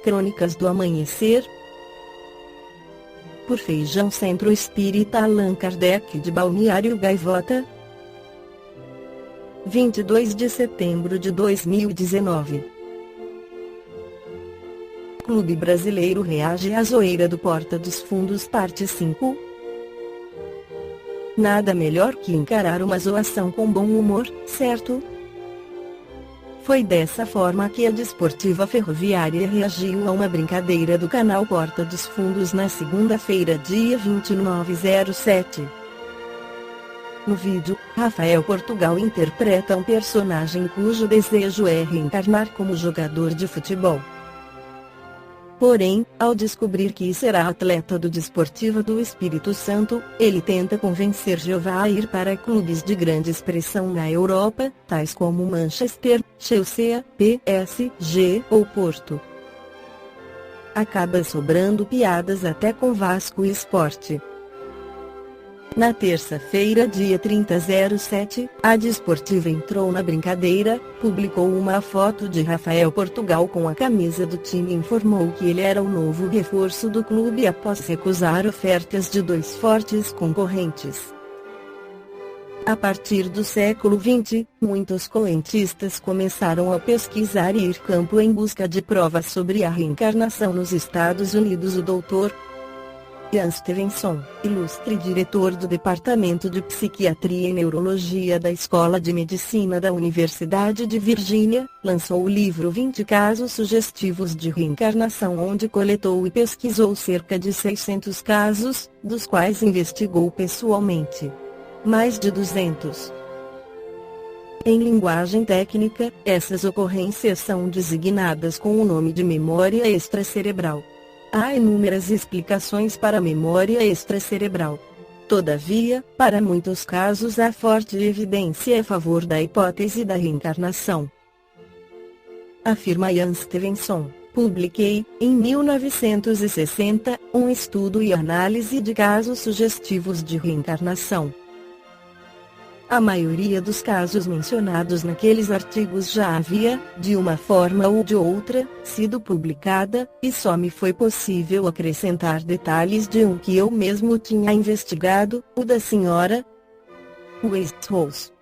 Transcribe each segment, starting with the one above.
Crônicas do Amanhecer. Por Feijão Centro Espírita Allan Kardec de Balneário Gaivota. 22 de setembro de 2019. Clube Brasileiro reage à zoeira do Porta dos Fundos parte 5. Nada melhor que encarar uma zoação com bom humor, certo? Foi dessa forma que a Desportiva Ferroviária reagiu a uma brincadeira do canal Porta dos Fundos na segunda-feira, dia 29/07. No vídeo, Rafael Portugal interpreta um personagem cujo desejo é reencarnar como jogador de futebol. Porém, ao descobrir que será atleta do Desportiva do Espírito Santo, ele tenta convencer Jeová a ir para clubes de grande expressão na Europa, tais como Manchester, Chelsea, PSG ou Porto. Acaba sobrando piadas até com Vasco e Sport. Na terça-feira, dia 30/07, a Desportiva entrou na brincadeira, publicou uma foto de Rafael Portugal com a camisa do time e informou que ele era o novo reforço do clube após recusar ofertas de dois fortes concorrentes. A partir do século XX, muitos coentistas começaram a pesquisar e ir campo em busca de provas sobre a reencarnação nos Estados Unidos. O Dr. Ian Stevenson, ilustre diretor do Departamento de Psiquiatria e Neurologia da Escola de Medicina da Universidade de Virgínia, lançou o livro 20 Casos Sugestivos de Reencarnação, onde coletou e pesquisou cerca de 600 casos, dos quais investigou pessoalmente mais de 200. Em linguagem técnica, essas ocorrências são designadas com o nome de memória extracerebral. Há inúmeras explicações para a memória extracerebral. Todavia, para muitos casos há forte evidência a favor da hipótese da reencarnação. Afirma Ian Stevenson, publiquei, em 1960, um estudo e análise de casos sugestivos de reencarnação. A maioria dos casos mencionados naqueles artigos já havia, de uma forma ou de outra, sido publicada, e só me foi possível acrescentar detalhes de um que eu mesmo tinha investigado, o da Sra. Westhouse.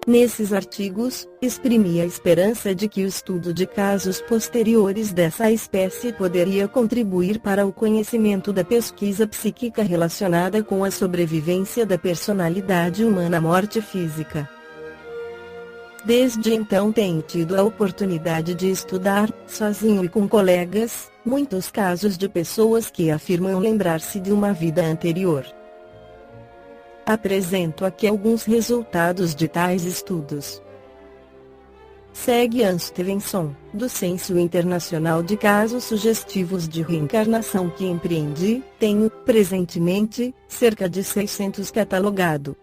Nesses artigos, exprimi a esperança de que o estudo de casos posteriores dessa espécie poderia contribuir para o conhecimento da pesquisa psíquica relacionada com a sobrevivência da personalidade humana à morte física. Desde então tenho tido a oportunidade de estudar, sozinho e com colegas, muitos casos de pessoas que afirmam lembrar-se de uma vida anterior. Apresento aqui alguns resultados de tais estudos. Segue Ian Stevenson, do Censo Internacional de Casos Sugestivos de Reencarnação que empreendi, tenho, presentemente, cerca de 600 catalogado.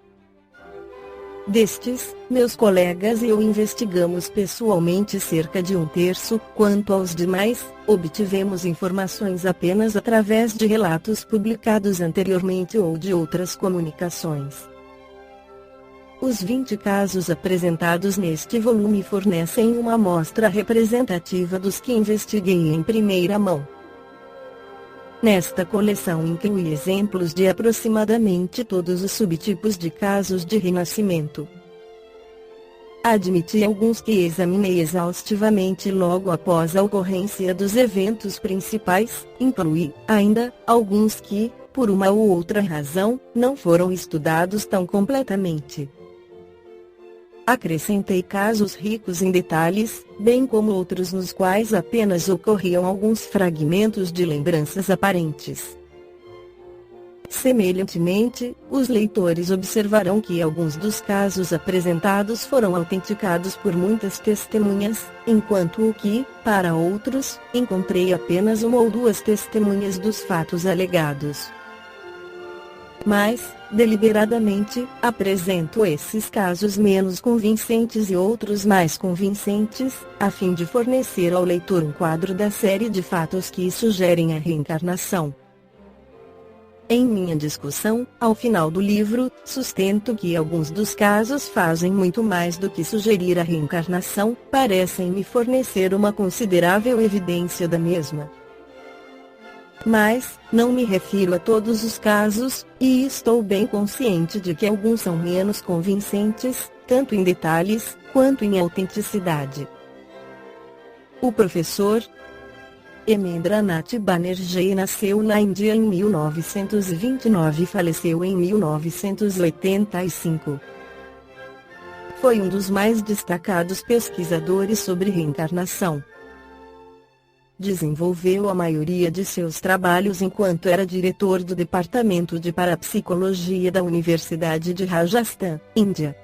Destes, meus colegas e eu investigamos pessoalmente cerca de 1/3, quanto aos demais, obtivemos informações apenas através de relatos publicados anteriormente ou de outras comunicações. Os 20 casos apresentados neste volume fornecem uma amostra representativa dos que investiguei em primeira mão. Nesta coleção inclui exemplos de aproximadamente todos os subtipos de casos de renascimento. Admiti alguns que examinei exaustivamente logo após a ocorrência dos eventos principais, incluí, ainda, alguns que, por uma ou outra razão, não foram estudados tão completamente. Acrescentei casos ricos em detalhes, bem como outros nos quais apenas ocorriam alguns fragmentos de lembranças aparentes. Semelhantemente, os leitores observarão que alguns dos casos apresentados foram autenticados por muitas testemunhas, enquanto o que, para outros, encontrei apenas uma ou duas testemunhas dos fatos alegados. Mas, deliberadamente, apresento esses casos menos convincentes e outros mais convincentes, a fim de fornecer ao leitor um quadro da série de fatos que sugerem a reencarnação. Em minha discussão, ao final do livro, sustento que alguns dos casos fazem muito mais do que sugerir a reencarnação, parecem me fornecer uma considerável evidência da mesma. Mas, não me refiro a todos os casos, e estou bem consciente de que alguns são menos convincentes, tanto em detalhes, quanto em autenticidade. O professor Hemendranath Banerjee nasceu na Índia em 1929 e faleceu em 1985. Foi um dos mais destacados pesquisadores sobre reencarnação. Desenvolveu a maioria de seus trabalhos enquanto era diretor do Departamento de Parapsicologia da Universidade de Rajasthan, Índia.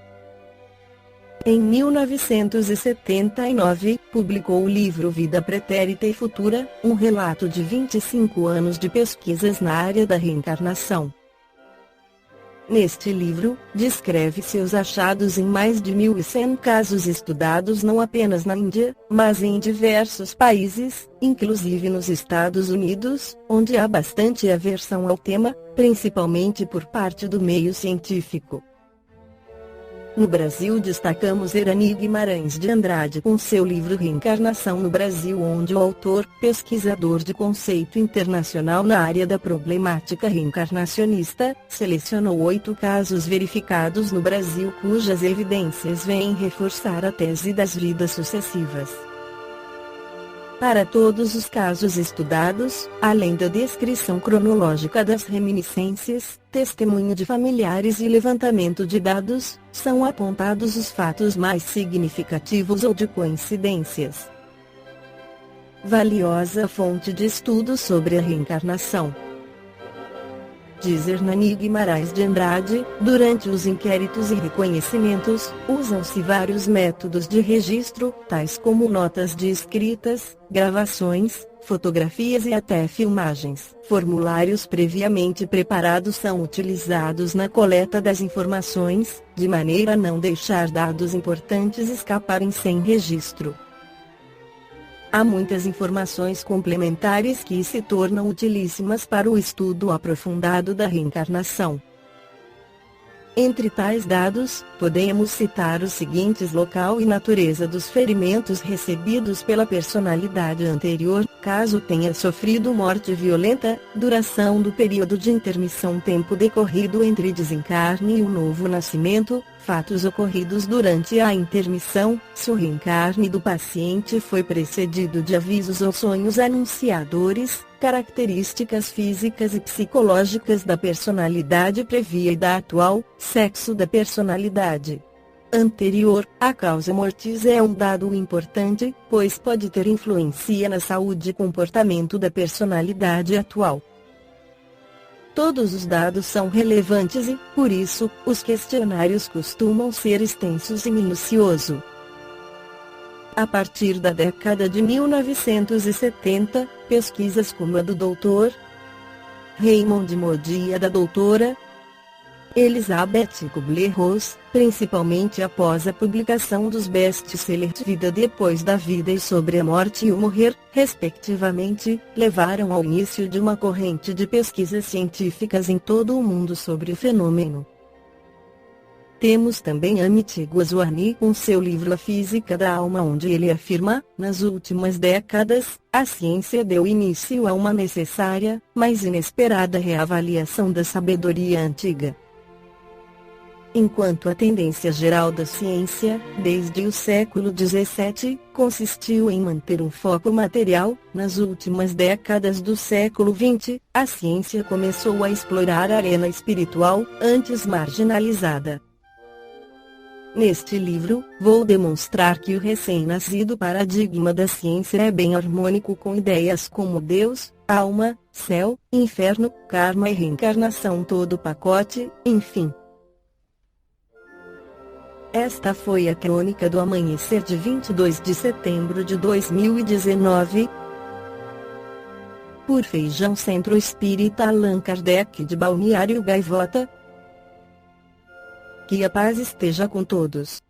Em 1979, publicou o livro Vida Pretérita e Futura, um relato de 25 anos de pesquisas na área da reencarnação. Neste livro, descreve seus achados em mais de 1.100 casos estudados não apenas na Índia, mas em diversos países, inclusive nos Estados Unidos, onde há bastante aversão ao tema, principalmente por parte do meio científico. No Brasil destacamos Erani Guimarães de Andrade com seu livro Reencarnação no Brasil, onde o autor, pesquisador de conceito internacional na área da problemática reencarnacionista, selecionou 8 casos verificados no Brasil cujas evidências vêm reforçar a tese das vidas sucessivas. Para todos os casos estudados, além da descrição cronológica das reminiscências, testemunho de familiares e levantamento de dados, são apontados os fatos mais significativos ou de coincidências. Valiosa fonte de estudo sobre a reencarnação. Diz Hernani Guimarães de Andrade, durante os inquéritos e reconhecimentos, usam-se vários métodos de registro, tais como notas de escritas, gravações, fotografias e até filmagens. Formulários previamente preparados são utilizados na coleta das informações, de maneira a não deixar dados importantes escaparem sem registro. Há muitas informações complementares que se tornam utilíssimas para o estudo aprofundado da reencarnação. Entre tais dados, podemos citar os seguintes: local e natureza dos ferimentos recebidos pela personalidade anterior, caso tenha sofrido morte violenta, duração do período de intermissão, tempo decorrido entre desencarne e o novo nascimento, fatos ocorridos durante a intermissão, se o reencarne do paciente foi precedido de avisos ou sonhos anunciadores, características físicas e psicológicas da personalidade prévia e da atual, sexo da personalidade anterior. A causa mortis é um dado importante, pois pode ter influência na saúde e comportamento da personalidade atual. Todos os dados são relevantes e, por isso, os questionários costumam ser extensos e minuciosos. A partir da década de 1970, pesquisas como a do Dr. Raymond Moody e a da doutora Elizabeth Kubler-Ross, principalmente após a publicação dos best-sellers Vida Depois da Vida e Sobre a Morte e o Morrer, respectivamente, levaram ao início de uma corrente de pesquisas científicas em todo o mundo sobre o fenômeno. Temos também Amit Goswami com seu livro A Física da Alma, onde ele afirma: nas últimas décadas, a ciência deu início a uma necessária, mas inesperada reavaliação da sabedoria antiga. Enquanto a tendência geral da ciência, desde o século XVII, consistiu em manter um foco material, nas últimas décadas do século XX, a ciência começou a explorar a arena espiritual, antes marginalizada. Neste livro, vou demonstrar que o recém-nascido paradigma da ciência é bem harmônico com ideias como Deus, alma, céu, inferno, karma e reencarnação, todo o pacote, enfim. Esta foi a crônica do amanhecer de 22 de setembro de 2019. Por Feijão Centro Espírita Allan Kardec de Balneário Gaivota. Que a paz esteja com todos.